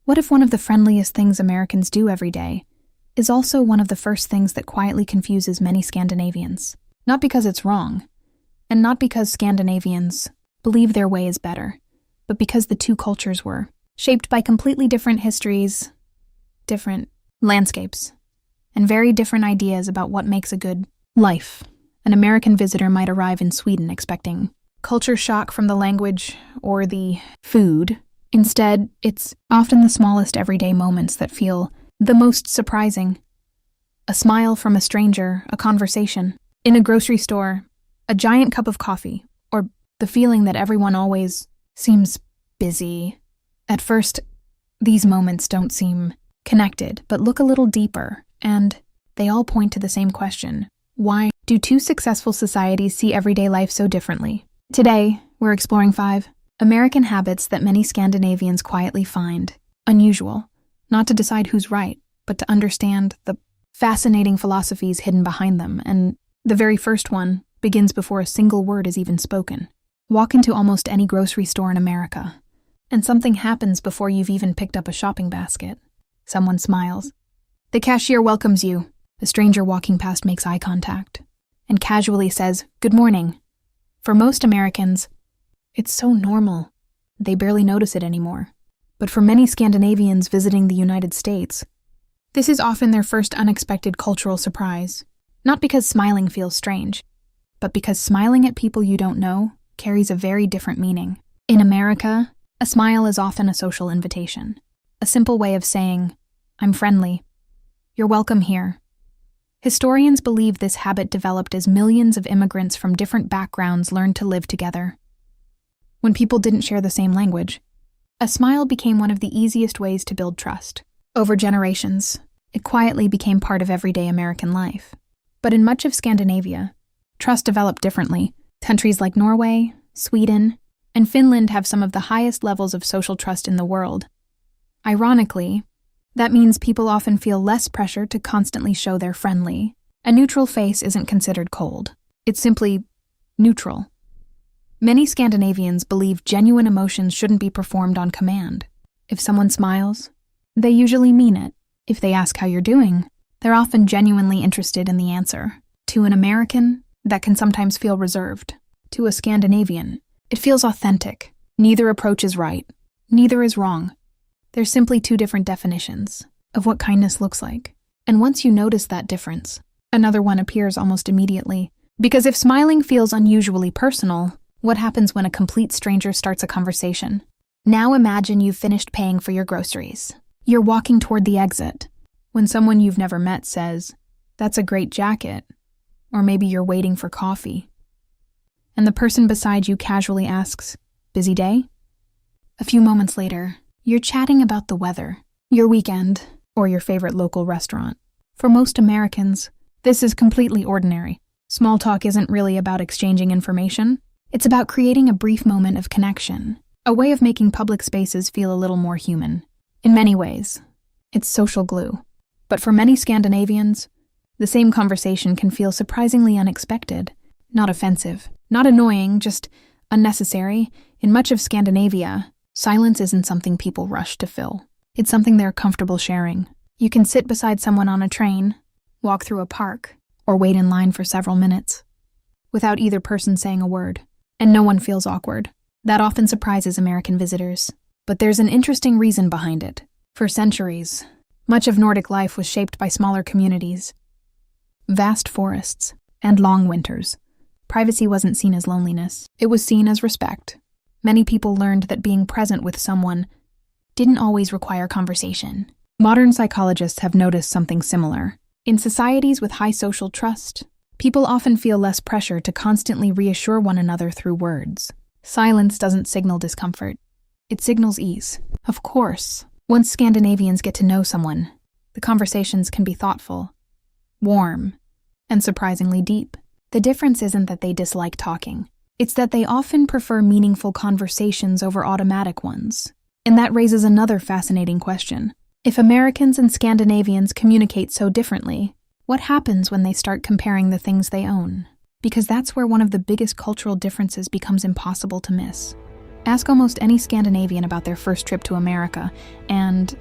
What if one of the friendliest things Americans do every day is also one of the first things that quietly confuses many Scandinavians? Not because it's wrong, and not because Scandinavians believe their way is better, but because the two cultures were shaped by completely different histories, different landscapes, and very different ideas about what makes a good life. An American visitor might arrive in Sweden expecting culture shock from the language or the food. Instead, it's often the smallest everyday moments that feel the most surprising. A smile from a stranger, a conversation in a grocery store, a giant cup of coffee, or the feeling that everyone always seems busy. At first, these moments don't seem connected, but look a little deeper, and they all point to the same question. Why do two successful societies see everyday life so differently? Today, we're exploring 5 American habits that many Scandinavians quietly find unusual, not to decide who's right, but to understand the fascinating philosophies hidden behind them. And the very first one begins before a single word is even spoken. Walk into almost any grocery store in America, and something happens before you've even picked up a shopping basket. Someone smiles. The cashier welcomes you. A stranger walking past makes eye contact and casually says, "Good morning." For most Americans, it's so normal, they barely notice it anymore. But for many Scandinavians visiting the United States, this is often their first unexpected cultural surprise. Not because smiling feels strange, but because smiling at people you don't know carries a very different meaning. In America, a smile is often a social invitation, a simple way of saying, "I'm friendly. You're welcome here." Historians believe this habit developed as millions of immigrants from different backgrounds learned to live together. When people didn't share the same language, a smile became one of the easiest ways to build trust. Over generations, it quietly became part of everyday American life. But in much of Scandinavia, trust developed differently. Countries like Norway, Sweden, and Finland have some of the highest levels of social trust in the world. Ironically, that means people often feel less pressure to constantly show they're friendly. A neutral face isn't considered cold. It's simply neutral. Many Scandinavians believe genuine emotions shouldn't be performed on command. If someone smiles, they usually mean it. If they ask how you're doing, they're often genuinely interested in the answer. To an American, that can sometimes feel reserved. To a Scandinavian, it feels authentic. Neither approach is right. Neither is wrong. There's simply two different definitions of what kindness looks like. And once you notice that difference, another one appears almost immediately. Because if smiling feels unusually personal, what happens when a complete stranger starts a conversation? Now imagine you've finished paying for your groceries. You're walking toward the exit when someone you've never met says, "That's a great jacket," or maybe you're waiting for coffee. And the person beside you casually asks, "Busy day?" A few moments later, you're chatting about the weather, your weekend, or your favorite local restaurant. For most Americans, this is completely ordinary. Small talk isn't really about exchanging information. It's about creating a brief moment of connection, a way of making public spaces feel a little more human. In many ways, it's social glue. But for many Scandinavians, the same conversation can feel surprisingly unexpected, not offensive, not annoying, just unnecessary. In much of Scandinavia, silence isn't something people rush to fill. It's something they're comfortable sharing. You can sit beside someone on a train, walk through a park, or wait in line for several minutes without either person saying a word, and no one feels awkward. That often surprises American visitors. But there's an interesting reason behind it. For centuries, much of Nordic life was shaped by smaller communities, vast forests, and long winters. Privacy wasn't seen as loneliness. It was seen as respect. Many people learned that being present with someone didn't always require conversation. Modern psychologists have noticed something similar. In societies with high social trust, people often feel less pressure to constantly reassure one another through words. Silence doesn't signal discomfort. It signals ease. Of course, once Scandinavians get to know someone, the conversations can be thoughtful, warm, and surprisingly deep. The difference isn't that they dislike talking. It's that they often prefer meaningful conversations over automatic ones. And that raises another fascinating question. If Americans and Scandinavians communicate so differently, what happens when they start comparing the things they own? Because that's where one of the biggest cultural differences becomes impossible to miss. Ask almost any Scandinavian about their first trip to America, and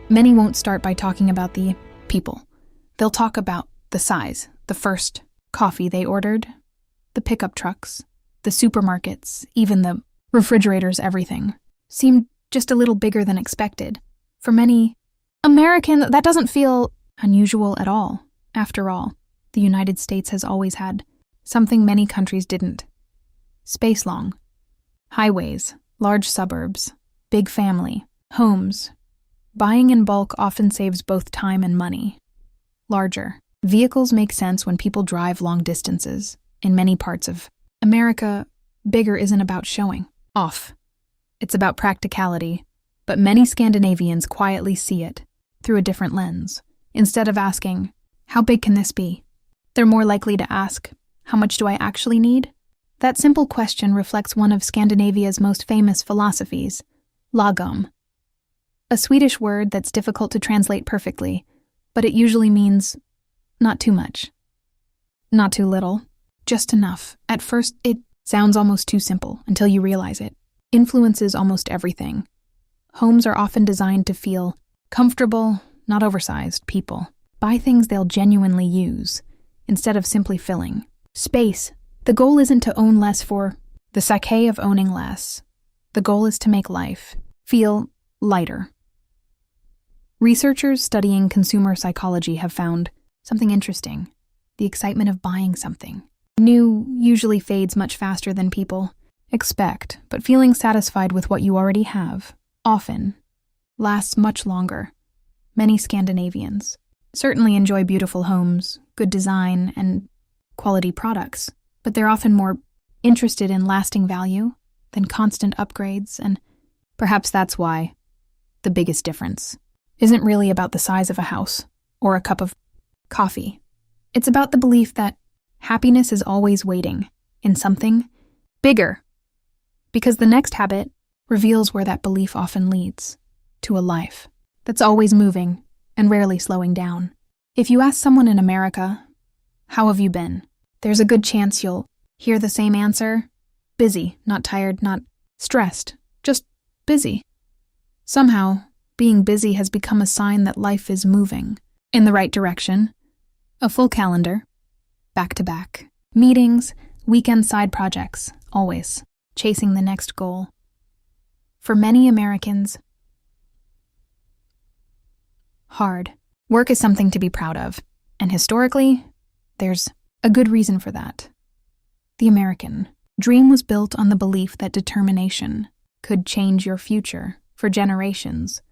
many won't start by talking about the people. They'll talk about the size, the first coffee they ordered, the pickup trucks, the supermarkets, even the refrigerators, everything seemed just a little bigger than expected. For many Americans, that doesn't feel unusual at all. After all, the United States has always had something many countries didn't. Space long. Highways, large suburbs, big family, homes. Buying in bulk often saves both time and money. Larger. Vehicles make sense when people drive long distances. In many parts of America, bigger isn't about showing off. It's about practicality, but many Scandinavians quietly see it through a different lens. Instead of asking, how big can this be? They're more likely to ask, how much do I actually need? That simple question reflects one of Scandinavia's most famous philosophies, Lagom, a Swedish word that's difficult to translate perfectly, but it usually means not too much, not too little, just enough. At first, it sounds almost too simple until you realize it influences almost everything. Homes are often designed to feel comfortable, not oversized. People buy things they'll genuinely use instead of simply filling space. The goal isn't to own less for the sake of owning less. The goal is to make life feel lighter. Researchers studying consumer psychology have found something interesting. The excitement of buying something new usually fades much faster than people expect, but feeling satisfied with what you already have often lasts much longer. Many Scandinavians certainly enjoy beautiful homes, good design, and quality products, but they're often more interested in lasting value than constant upgrades, and perhaps that's why the biggest difference isn't really about the size of a house or a cup of coffee. It's about the belief that happiness is always waiting in something bigger, because the next habit reveals where that belief often leads, to a life that's always moving and rarely slowing down. If you ask someone in America, how have you been? There's a good chance you'll hear the same answer. Busy, not tired, not stressed, just busy. Somehow, being busy has become a sign that life is moving in the right direction. A full calendar, back-to-back, meetings, weekend side projects, always chasing the next goal. For many Americans, hard work is something to be proud of, and historically, there's a good reason for that. The American dream was built on the belief that determination could change your future for generations.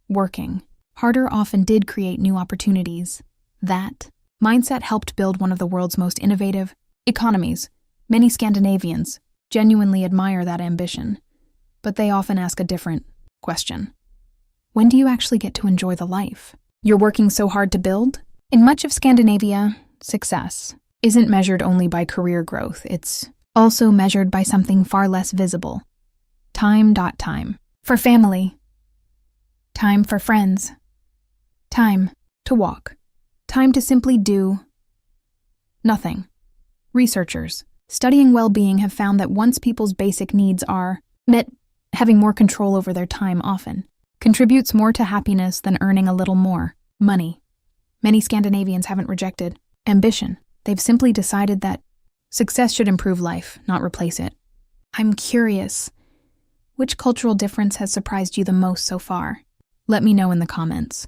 Working harder often did create new opportunities. That mindset helped build one of the world's most innovative economies. Many Scandinavians genuinely admire that ambition, but they often ask a different question. When do you actually get to enjoy the life you're working so hard to build? In much of Scandinavia, success isn't measured only by career growth. It's also measured by something far less visible. Time for family. Time for friends. Time to walk. Time to simply do nothing. Researchers studying well-being have found that once people's basic needs are met, having more control over their time often contributes more to happiness than earning a little more money. Many Scandinavians haven't rejected ambition. They've simply decided that success should improve life, not replace it. I'm curious, which cultural difference has surprised you the most so far? Let me know in the comments.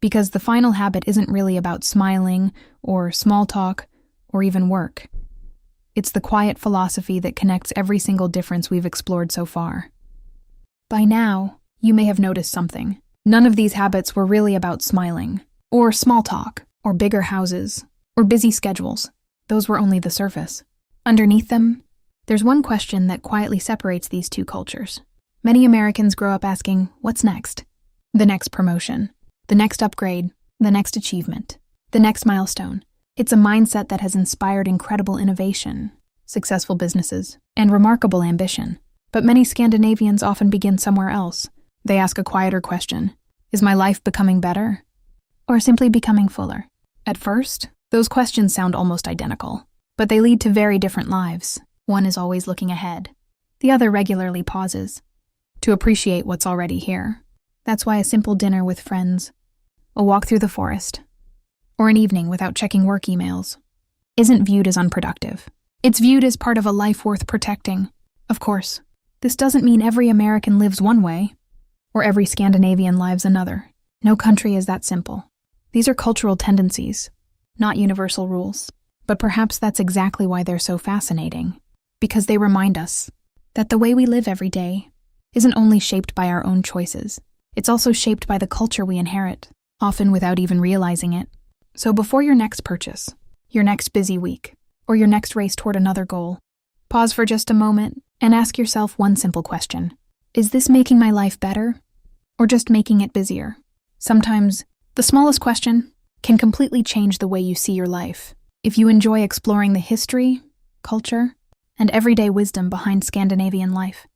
Because the final habit isn't really about smiling or small talk or even work. It's the quiet philosophy that connects every single difference we've explored so far. By now, you may have noticed something. None of these habits were really about smiling, or small talk, or bigger houses, or busy schedules. Those were only the surface. Underneath them, there's one question that quietly separates these two cultures. Many Americans grow up asking, what's next? The next promotion, the next upgrade, the next achievement, the next milestone. It's a mindset that has inspired incredible innovation, successful businesses, and remarkable ambition. But many Scandinavians often begin somewhere else. They ask a quieter question. Is my life becoming better? Or simply becoming fuller? At first, those questions sound almost identical, but they lead to very different lives. One is always looking ahead. The other regularly pauses to appreciate what's already here. That's why a simple dinner with friends, a walk through the forest, or an evening without checking work emails isn't viewed as unproductive. It's viewed as part of a life worth protecting. Of course, this doesn't mean every American lives one way, or every Scandinavian lives another. No country is that simple. These are cultural tendencies, not universal rules. But perhaps that's exactly why they're so fascinating, because they remind us that the way we live every day isn't only shaped by our own choices, it's also shaped by the culture we inherit, often without even realizing it. So before your next purchase, your next busy week, or your next race toward another goal, pause for just a moment and ask yourself one simple question. Is this making my life better, or just making it busier? Sometimes, the smallest question can completely change the way you see your life. If you enjoy exploring the history, culture, and everyday wisdom behind Scandinavian life,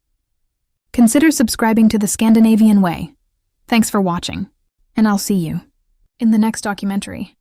consider subscribing to the Scandinavian Way. Thanks for watching, and I'll see you in the next documentary.